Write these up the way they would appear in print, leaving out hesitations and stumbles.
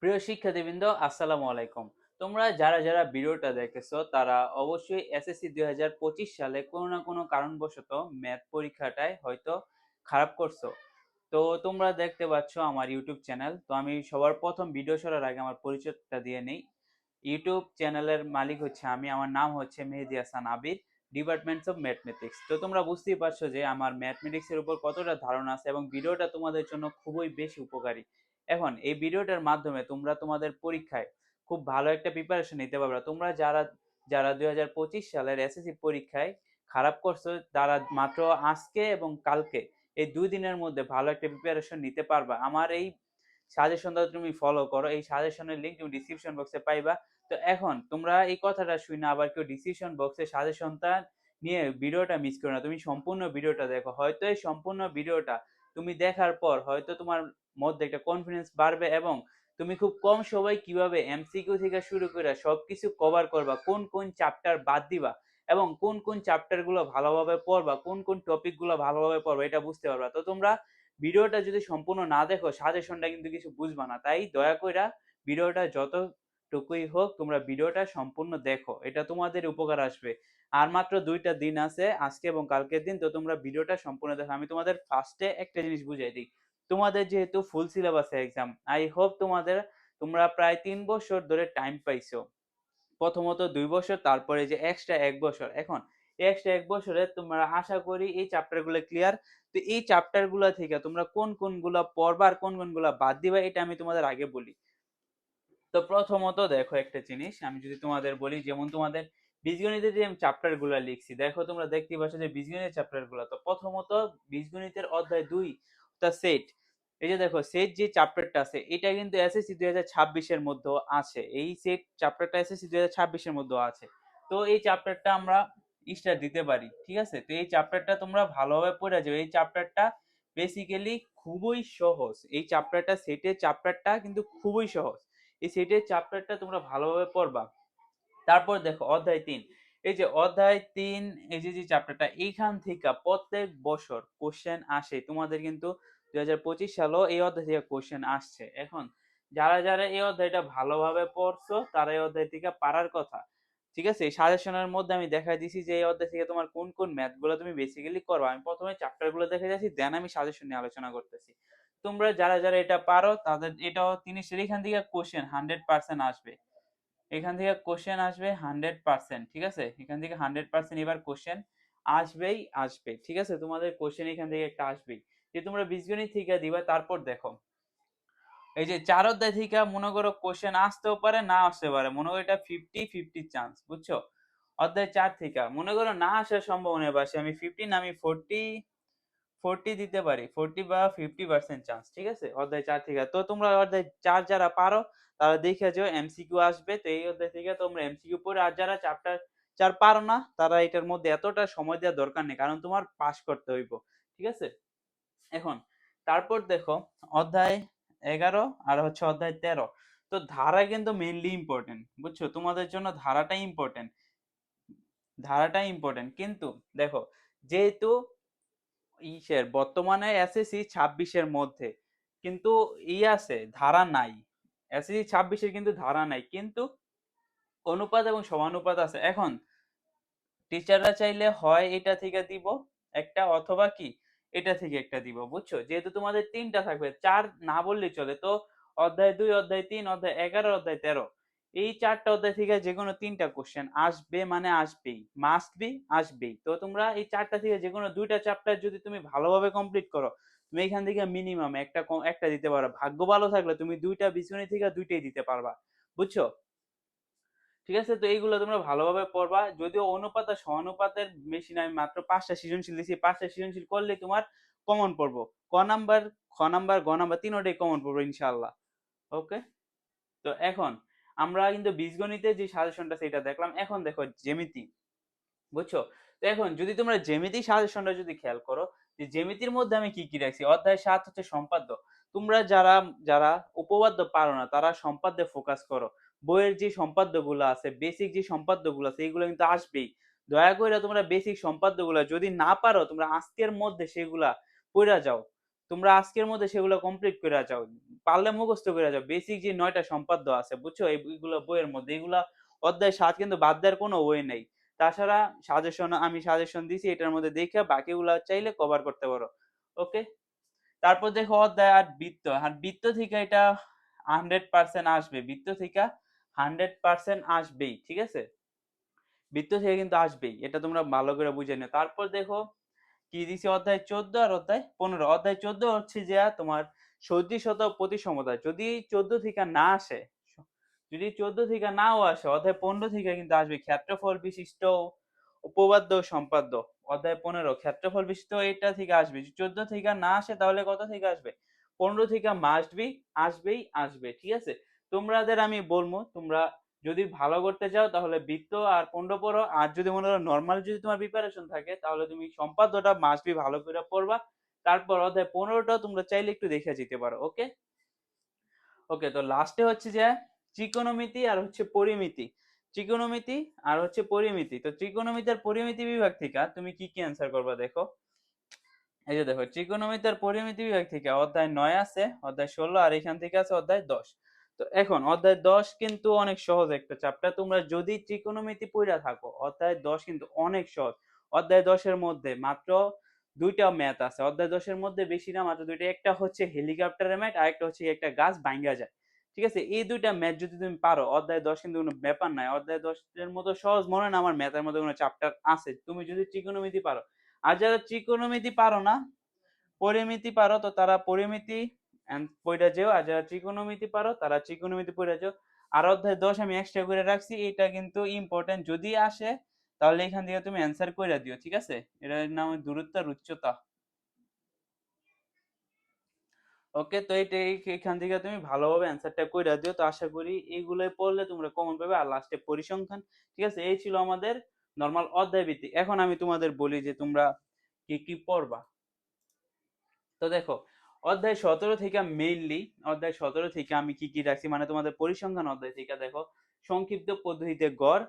প্রিয় শিক্ষার্থীবৃন্দ, আসসালামু আলাইকুম। তোমরা যারা যারা ভিডিওটা দেখতেছো তারা অবশ্যই এসএসসি 2025 সালে কোনো না কোনো কারণবশত ম্যাথ পরীক্ষাটায় হয়তো খারাপ করছো। তো তোমরা দেখতে পাচ্ছ আমার ইউটিউব চ্যানেল। তো আমি সবার প্রথম ভিডিও শুরুর আগে আমার পরিচয়টা দিয়ে নেই। ইউটিউব চ্যানেলের মালিক হচ্ছে আমি, আমার নাম হচ্ছে মেহেদী হাসান আবির, ডিপার্টমেন্টস অফ ম্যাথমেটিক্স। তো তোমরা বুঝতেই পারছো যে আমার ম্যাথমেটিক্স এর উপর কতটা ধারণা আছে এবং ভিডিওটা তোমাদের জন্য খুবই বেশি উপকারী। এখন এই ভিডিওটার মাধ্যমে তোমরা তোমাদের পরীক্ষায় খুব ভালো একটা প্রিপারেশন নিতে পারবে। তোমরা যারা যারা 2025 সালের এসএসসি পরীক্ষায় খারাপ করছো তারা মাত্র আজকে এবং কালকে এই 2 দিনের মধ্যে ভালো একটা প্রিপারেশন নিতে পারবা। আমার এই সাজেশনটা তুমি ফলো করো, এই সাজেশনের লিংক তুমি ডিসক্রিপশন বক্সে পাইবা। তো এখন তোমরা এই কথাটা শুনে আবার কেউ ডিসক্রিপশন বক্সে সাজেশনটা নিয়ে ভিডিওটা মিস করো না, তুমি সম্পূর্ণ ভিডিওটা দেখো। হয়তো এই সম্পূর্ণ ভিডিওটা তুমি দেখার পর হয়তো তোমার মধ্যে একটা কনফিডেন্স বাড়বে এবং তুমি খুব কম সময় কিভাবে এমসিকিউ থেকে শুরু করে সবকিছু কভার করবা, কোন কোন চ্যাপ্টার বাদ দিবা এবং কোন কোন চ্যাপ্টার গুলো ভালোভাবে পড়বা, কোন কোন টপিক গুলো ভালোভাবে পড়বা, এটা বুঝতে পারবা। তো তোমরা ভিডিওটা যদি সম্পূর্ণ না দেখো সাজেশনটা কিন্তু কিছু বুঝবা না। তাই দয়া কইরা ভিডিওটা যতটুকুই হোক তোমরা ভিডিওটা সম্পূর্ণ দেখো, এটা তোমাদের উপকার আসবে। আর মাত্র 2টা দিন আছে, আজকে এবং কালকের দিন। তো তোমরা ভিডিওটা সম্পূর্ণ দেখো। আমি তোমাদের ফার্স্টে একটা জিনিস বুঝাই দিই। তোমাদের যেহেতু full syllabus exam, I hope তোমরা প্রায় 3 বছর ধরে টাইম পাইছো। প্রথমত 2 বছর, তারপরে যে এক্সট্রা 1 বছর। এখন এক্সট্রা 1 বছরে তোমরা আশা করি এই চ্যাপ্টার গুলো ক্লিয়ার। তো এই চ্যাপ্টার গুলা থেকে তোমরা কোন কোনগুলা পড়বা আর কোন কোনগুলা বাদ দিবা এটা আমি তোমাদের আগে বলি। তো প্রথমত দেখো একটা জিনিস আমি যদি তোমাদের বলি, যেমন তোমাদের বীজগণিতের যে চ্যাপ্টার গুলা লিখছি, দেখো তোমরা দেখতে পাচ্ছ যে বীজগণিতের চ্যাপ্টার গুলা। তো প্রথমত বীজগণিতের অধ্যায় 2 তা সেট। এই যে দেখো সেট যে চ্যাপ্টারটা আছে এটা কিন্তু এসএসসি 2026 এর মধ্যে আছে। এই সেট চ্যাপ্টারটা এসএসসি 2026 এর মধ্যে আছে। তো এই চ্যাপ্টারটা আমরা স্টার দিতে পারি, ঠিক আছে। তো এই চ্যাপ্টারটা তোমরা ভালোভাবে পড়ে যাবে। এই চ্যাপ্টারটা বেসিক্যালি খুবই সহজ। এই চ্যাপ্টারটা সেটের চ্যাপ্টারটা কিন্তু খুবই সহজ। এই সেটের চ্যাপ্টারটা তোমরা ভালোভাবে পড়বা। তারপর দেখো অধ্যায় 3। এই যে অধ্যায় 3, এই যে যে চ্যাপ্টারটা, এইখান থেকে প্রত্যেক বছর কোশ্চেন আসে। তোমাদের কিন্তু 2025 সালেও এই অধ্যায় থেকে কোশ্চেন আসছে। এখন যারা যারা এই অধ্যায়টা ভালোভাবে পড়ছো তারা এই অধ্যায় থেকে পারার কথা, ঠিক আছে। এই সাজেশনের মধ্যে আমি দেখাই দিছি যে এই অধ্যায় থেকে তোমার কোন কোন ম্যাথ গুলো তুমি বেসিক্যালি করবা। আমি প্রথমে চ্যাপ্টার গুলো দেখে যাচ্ছি, দেন আমি সাজেশন নিয়ে আলোচনা করতেছি। তোমরা যারা যারা এটা পারো তাদের এটাও জিনিসের এখান থেকে কোশ্চেন 100% আসবে। এখান থেকে কোশ্চেন আসবে 100%, ঠিক আছে। এখান থেকে 100% এবার কোশ্চেন আসবেই আসবে, ঠিক আছে। তোমাদের কোশ্চেন এখান থেকে একটা আসবেই যে তোমরা বীজগণিত থেকে দিবা। তারপর দেখো এই যে 4 অধ্যায় থেকে মনে করো কোশ্চেন আসতেও পারে না আসতে পারে, মনে করো এটা 50-50 চান্স, বুঝছো। অধ্যায় 4 থেকে মনে করো না আসার সম্ভাবনা বাসে, আমি 50 না আমি 40 দিতে পারি, 40 বা 50% চান্স, ঠিক আছে। অধ্যায় 4 থেকে তো তোমরা অধ্যায় 4 যারা পারো তারা দেখে যাও এমসিকিউ আসবে। তো এই অধ্যায় থেকে তোমরা এমসিকিউ পড়ে, আর যারা চ্যাপ্টার 4 পারো না তারা এটার মধ্যে এতটা সময় দেওয়ার দরকার নেই, কারণ তোমার পাস করতে হইব, ঠিক আছে। এখন তারপর দেখো অধ্যায় 11 আর হচ্ছে অধ্যায় 13। তো ধারা কিন্তু মেইনলি ইম্পর্টেন্ট, বুঝছো, তোমাদের জন্য ধারাটা ইম্পর্টেন্ট কিন্তু দেখো, যেহেতু বর্তমানে এসএসসি 26-এর মধ্যে কিন্তু আছে, ধারা নাই। এসএসসি 26-এর কিন্তু ধারা নাই, কিন্তু অনুপাত এবং সমানুপাত আছে। এখন টিচাররা চাইলে হয় এটা থেকে দিব একটা, অথবা কি এটা থেকে একটা দিব, বুঝছো। যেহেতু তোমাদের 3টা থাকবে, 4 না বললেই চলে। তো অধ্যায় 2, অধ্যায় 3, অধ্যায় 11, অধ্যায় 13, এই 4টা অধ্যায় থেকে যে কোনো 3টা কোশ্চেন আসবে, মানে আসবেই, মাস্ট বি আসবেই। তো তোমরা এই 4টা থেকে যে কোনো 2টা চ্যাপ্টার যদি তুমি ভালোভাবে কমপ্লিট করো, তুমি এখান থেকে মিনিমাম একটা দিতে পারো। ভাগ্য ভালো থাকলে তুমি 2টা বীজগণিত থেকে 2টাই দিতে পারবা, বুঝছো, ঠিক আছে। তো এইগুলো তোমরা ভালোভাবে পড়বা। যদিও অনুপাত আর সমানুপাতের মেশিন আমি মাত্র 5টা সৃজনশীল দিছি, 5টা সৃজনশীল করলে তোমার কমন পড়বো। ক নাম্বার, খ নাম্বার, গ নাম্বার, তিনোটাই কমন পড়বো ইনশাআল্লাহ। ওকে। তো এখন আমরা কিন্তু বীজগণিতের যে সাজেশনটা সেটা দেখলাম। এখন দেখো জ্যামিতি, বুঝছো। তো এখন যদি তোমরা জ্যামিতি সাজেশনটা যদি খেয়াল করো, যে জ্যামিতির মধ্যে আমি কি কি রাখছি, অধ্যায় 7 হচ্ছে সম্পাদ্য। তোমরা যারা যারা উপপাদ্য পারো না তারা সম্পাদ্যে ফোকাস করো। বইয়ের যে সম্পাদ্য গুলো আছে, বেসিক যে সম্পাদ্য গুলো আছে, এগুলো কিন্তু আসবেই। দয়া করে তোমরা বেসিক সম্পাদ্য গুলা যদি না পারো তোমরা আজকের মধ্যে সেগুলা পড়া যাও। তোমরা আজকের মধ্যে সেগুলো কমপ্লিট করে যাও, পারলে মুখস্থ করে যাও। বেসিক যে 9টা সম্পাদ্য আছে বুঝছো, এইগুলো বইয়ের মধ্যে, এগুলা অধ্যায় 7 কিন্তু বাদ দেওয়ার কোনো ওয়ে নেই। তাছাড়া আমি সাজেশন দিছি, এটার মধ্যে দেখে বাকিগুলা চাইলে কভার করতে পারো। ওকে, তারপর দেখো অধ্যায় 8 বৃত্ত। আর বৃত্ত থেকে এটা 100% আসবে, বৃত্ত থেকে 100% আসবেই, ঠিক আছে? বৃত্ত থেকে কিন্তু আসবেই, এটা তোমরা ভালো করে বুঝে নিও। তারপর দেখো কি দিছি, অধ্যায় 14 আর অধ্যায় 15। অধ্যায় 14 হচ্ছে যে তোমার সদৃশতা ও প্রতিসমতা। যদি 14 থেকে না আসে, যদি 14 থেকে নাও আসে, অধ্যায় 15 থেকে কিন্তু আসবে ক্ষেত্রফল বিশিষ্ট উপপাদ্য ও সম্পাদ্য। অধ্যায় 15 ক্ষেত্রফল বিশিষ্ট, এটা থেকে আসবে। যদি 14 থেকে না আসে তাহলে কত থেকে আসবে? 15 থেকে মাস্ট বি আসবেই আসবে, ঠিক আছে? তোমাদের আমি বলবো, তোমরা যদি ভালো করতে চাও তাহলে বৃত্ত আর 15 পড়ো, আর যদি মনে করো নর্মাল যদি তোমার প্রিপারেশন থাকে তাহলে তুমি সম্পাদ্যটা মাস্ট বি ভালো করে পড়বা। তারপর অধ্যায় 15টাও তোমরা চাইলে একটু দেখে যেতে পারো। ওকে ওকে, তো লাস্টে হচ্ছে যে ত্রিকোণমিতি আর হচ্ছে পরিমিতি। ত্রিকোণমিতি আর হচ্ছে পরিমিতি। তো ত্রিকোণমিতি আর পরিমিতি বিভাগ থেকে তুমি কি কি অ্যান্সার করবা দেখো। এই যে দেখো, ত্রিকোণমিতি আর পরিমিতি বিভাগ থেকে অধ্যায় 9 আছে, অধ্যায় 16, আর এখান থেকে আছে অধ্যায় 10। তো এখন অধ্যায় 10 কিন্তু অনেক সহজ একটা চ্যাপ্টার। তোমরা যদি ত্রিকোণমিতি পড়া থাকো, অধ্যায় 10 কিন্তু অনেক সহজ। অধ্যায় 10 এর মধ্যে মাত্র দুইটা ম্যাথ আছে। অধ্যায় 10 এর মধ্যে বেশি না, মাত্র দুইটা। একটা হচ্ছে হেলিকপ্টারের ম্যাথ, আর একটা হচ্ছে একটা গাছ ভাঙ্গা যায়। ঠিক আছে, এই দুইটা ম্যাথ যদি তুমি পারো, অধ্যায় 10 কিন্তু কোনো ব্যাপার নাই। অধ্যায় 10 এর মতো সহজ মনে না আমার ম্যাথের মধ্যে কোনো চ্যাপ্টার আছে, তুমি যদি ত্রিকোণমিতি পারো। আর যারা ত্রিকোণমিতি পারো না, পরিমিতি পারো, তো তারা পরিমিতি পড়ে যেও। আর যারা ত্রিকোণমিতি পারো তারা ত্রিকোণমিতি পড়ে যাও। আর অধ্যায় 10 আমি এক্সট্রা করে রাখছি, এটা কিন্তু ইম্পর্টেন্ট। যদি আসে তাহলে এখান থেকে তুমি অ্যান্সার করে দিও, ঠিক আছে? এটার নাম দূরত্ব আর উচ্চতা। ওকে, তো এখান থেকে তুমি ভালোভাবে অ্যান্সারটা কইরা দিও। তো আশা করি এইগুলোই পড়লে তোমরা কমন পাবে। আর লাস্টে পরিসংখ্যান, ঠিক আছে? এই ছিল আমাদের নরমাল অধ্যায় ভিত্তিক। এখন আমি তোমাদের বলি যে তোমরা কি কি পড়বা। তো দেখো, অধ্যায় 17 থেকে মেইনলি, অধ্যায় 17 থেকে আমি কি কি রাখছি, মানে তোমাদের পরিসংখ্যান অধ্যায় থেকে দেখো, সংক্ষিপ্ত পদ্ধতিতে গড়,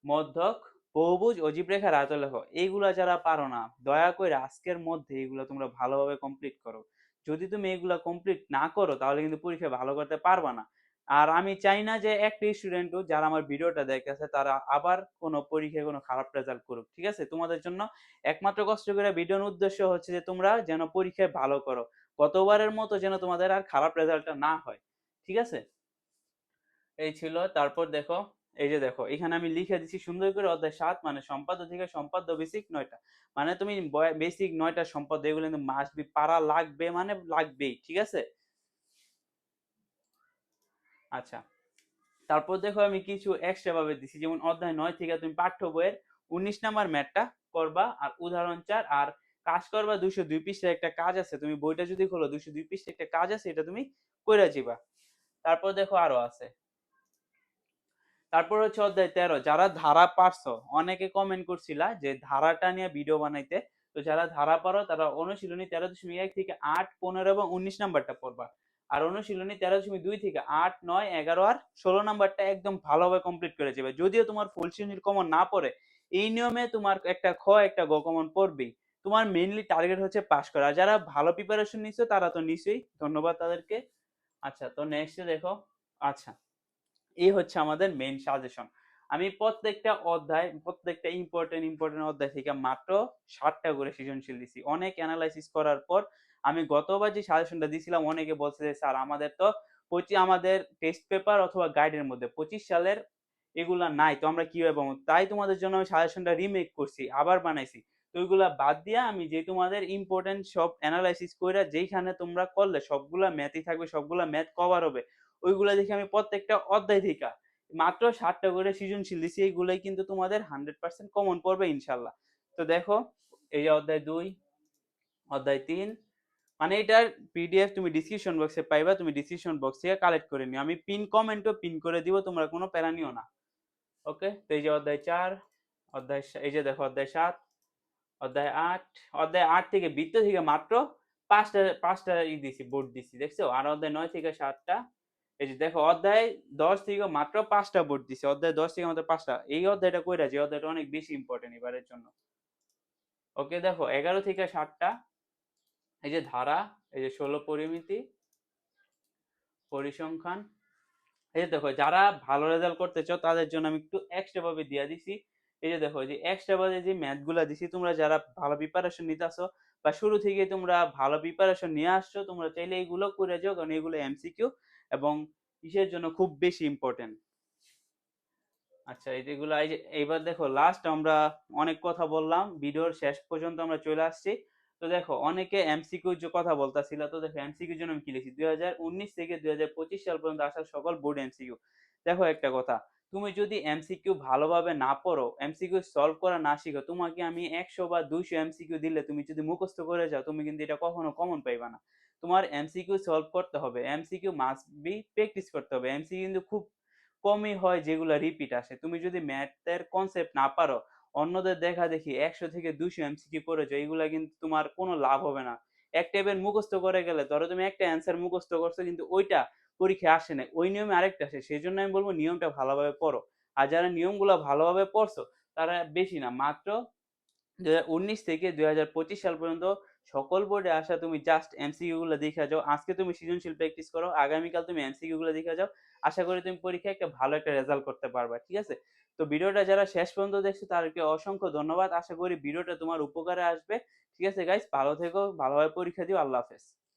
মধ্যক, বহুভুজ, অজীব রেখার আয়তন লেখো। এইগুলা যারা পারো না, দয়া করে আজকের মধ্যে এইগুলা তোমরা ভালোভাবে কমপ্লিট করো। যদি তুমি এগুলা কমপ্লিট না করো তাহলে কিন্তু পরীক্ষা ভালো করতে পারবা না। আর আমি চাই না যে একটা স্টুডেন্টও যারা আমার ভিডিওটা দেখতেছে তারা আবার কোনো পরীক্ষায় কোনো খারাপ রেজাল্ট করুক, ঠিক আছে? তোমাদের জন্য একমাত্র কষ্ট করে ভিডিওর উদ্দেশ্য হচ্ছে যে তোমরা যেন পরীক্ষায় ভালো করো, গতবারের মতো যেন তোমাদের আর খারাপ রেজাল্টটা না হয়, ঠিক আছে? এই ছিল। তারপর দেখো, এই যে দেখো এখানে আমি লিখে দিচ্ছি সুন্দর করে, অধ্যায় 7 মানে সম্পাদ্য থেকে সম্পাদ্য বেসিক 9টা। মানে তুমি বেসিক 9টা সম্পাদ্য এগুলো কিন্তু মাস্ট বি পারা লাগবে, মানে লাগবেই, ঠিক আছে? আচ্ছা, তারপর দেখো আমি কিছু এক্সট্রা ভাবে দিছি, যেমন অধ্যায় 9 থেকে তুমি পাঠ্য বইয়ের 19 নাম্বার ম্যাথটা করবা, আর উদাহরণ 4 আর কাজ করবা। 202 পৃষ্ঠার একটা কাজ আছে, তুমি বইটা যদি খোলো 202 পৃষ্ঠার একটা কাজ আছে, এটা তুমি কইরা যাবা। তারপর দেখো আরো আছে। তারপর হচ্ছে অধ্যায় 13, যারা ধারা পারছো, অনেকে কমেন্ট করছিলা যে ধারাটা নিয়ে ভিডিও বানাইতে। তো যারা ধারা পারো তারা অনুশীলনী 13.1 থেকে 8, 15 এবং 19 নাম্বারটা পড়বা। আর অনুশীলনী 13.2 থেকে 8, 9, 11 আর 16 নাম্বারটা একদম ভালোভাবে কমপ্লিট করে যাবে। যদিও তোমার ফুল শ্রেণীর কমন না পড়ে, এই নিয়মে তোমার একটা খ একটা গ কমন পড়বেই। তোমার মেইনলি টার্গেট হচ্ছে পাস করা। যারা ভালো প্রিপারেশন নিছো তারা তো নিশ্চয়ই, ধন্যবাদ তাদেরকে। আচ্ছা, তো নেক্সট দেখো। আচ্ছা, এই হচ্ছে আমাদের মেইন সাজেশন। আমি প্রত্যেকটা অধ্যায়, প্রত্যেকটা ইম্পর্টেন্ট অধ্যায় থেকে মাত্র 7টা করে সৃজনশীল দিছি। অনেক অ্যানালাইসিস করার পর আমি গতবার যে সাজেশনটা দিছিলাম, অনেকে বলছে যে স্যার আমাদের তো আমাদের টেস্ট পেপার অথবা গাইডের মধ্যে 25 সালের এগুলা নাই, তো আমরা কিভাবে পাবো? তাই তোমাদের জন্য আমি সাজেশনটা রিমেক করছি, আবার বানাইছি। তো ওইগুলা বাদ দিয়া আমি যে তোমাদের ইম্পর্টেন্ট সব অ্যানালাইসিস কইরা যেইখানে তোমরা করলে সবগুলা ম্যাথই থাকবে, সবগুলা ম্যাথ কভার হবে, ওইগুলা দেখে আমি প্রত্যেকটা অধ্যায় থেকে মাত্র 7টা করে সৃজনশীল দিছি। এইগুলাই কিন্তু তোমাদের 100% কমন পড়বে ইনশাল্লাহ। তো দেখো, এই যে অধ্যায় 2, অধ্যায় 3, মানে এটার পিডিএফ তুমি ডিসক্রিপশন বক্সে পাইবা, তুমি ডিসক্রিপশন বক্স থেকে কালেক্ট করে নিও। আমি পিন কমেন্টও পিন করে দিব, তোমরা কোনো প্যারা নিও না। ওকে, তো এই যে অধ্যায় 4, এই যে দেখো অধ্যায় 7, অধ্যায় 8। অধ্যায় 8 থেকে বৃত্ত থেকে মাত্র পাঁচটা পাঁচটা দিছি, বোর্ড দিছি, দেখছো? আর অধ্যায় 9 থেকে 7টা। এই যে দেখো অধ্যায় 10 থেকে মাত্র 5টা বোর্ড দিছে, অধ্যায় 10 থেকে মাত্র 5টা। এই অধ্যায়টা কইরা যে অধ্যায়টা অনেক বেশি ইম্পর্টেন্ট এবারের জন্য। ওকে, দেখো 11 থেকে 7টা, এই যে ধারা, এই যে ১৬ পরিমিতি, পরিসংখ্যান। এই যে দেখো যারা ভালো রেজাল্ট করতে চাও তাদের জন্য আমি একটু এক্সট্রা ভাবে দিয়া দিছি। এই যে দেখো যে এক্সট্রা ভাবে যে ম্যাথ গুলা দিছি, তোমরা যারা ভালো প্রিপারেশন নিতেছো বা শুরু থেকে তোমরা ভালো প্রিপারেশন নিয়ে আসছো, তোমরা চাইলে এগুলো করে যাও, কারণ এগুলো এমসিকিউ এবং কিসের জন্য খুব বেশি ইম্পর্টেন্ট। আচ্ছা, এই যেগুলো এই যে এইবার দেখো লাস্ট আমরা অনেক কথা বললাম, ভিডিওর শেষ পর্যন্ত আমরা চলে আসছি। তো দেখো অনেকে এমসিকিউ যে কথা বলতাছিল, তো দেখো এমসিকিউ জন্য আমি কি লিখছি, 2019 থেকে 2025 সাল পর্যন্ত আসা সকল বোর্ড এমসিকিউ। দেখো একটা কথা, তুমি যদি এমসিকিউ ভালোভাবে না পড়ো, এমসিকিউ সলভ করা না শিখো, তোমাকে আমি 100 বা 200 এমসিকিউ দিলে তুমি যদি মুখস্থ করে যাও, তুমি কিন্তু এটা কখনো কমন পাইবা না। তোমার এমসিকিউ সলভ করতে হবে, এমসিকিউ মাস্ট বি প্র্যাকটিস করতে হবে। এমসিকিউ কিন্তু খুব কমই হয় যেগুলা রিপিট আসে। তুমি যদি ম্যাথের কনসেপ্ট না পারো, অন্যদের দেখা দেখি 100 থেকে 200 এমসিকিউ করেছো, এগুলা কিন্তু তোমার কোনো লাভ হবে না। এক টাইপের মুখস্থ করে গেলে, ধরো তুমি একটা অ্যান্সার মুখস্থ করছো কিন্তু ওইটা পরীক্ষায় আসে নাই, ওই নিয়মে আরেকটা আসে। সেজন্য আমি বলবো নিয়মটা ভালোভাবে পড়ো। আর যারা নিয়মগুলা ভালোভাবে পড়ছো, তারা বেশি না, মাত্র 2019 থেকে 2025 সাল পর্যন্ত সকল বোর্ডে আসা তুমি জাস্ট এমসিকিউ গুলো দেখে যাও। আজকে তুমি সৃজনশীল প্র্যাকটিস করো, আগামীকাল তুমি এমসিকিউ গুলো দেখে যাও। আশা করি তুমি পরীক্ষায় একটা ভালো একটা রেজাল্ট করতে পারবা। ঠিক আছে? তো ভিডিওটা যারা শেষ পর্যন্ত দেখছো তাদেরকে অসংখ্য ধন্যবাদ। আশা করি ভিডিওটা তোমার উপকারে আসবে। ঠিক আছে গাইস, ভালো থেকো, ভালোভাবে পরীক্ষা দিও। আল্লাহ হাফেজ।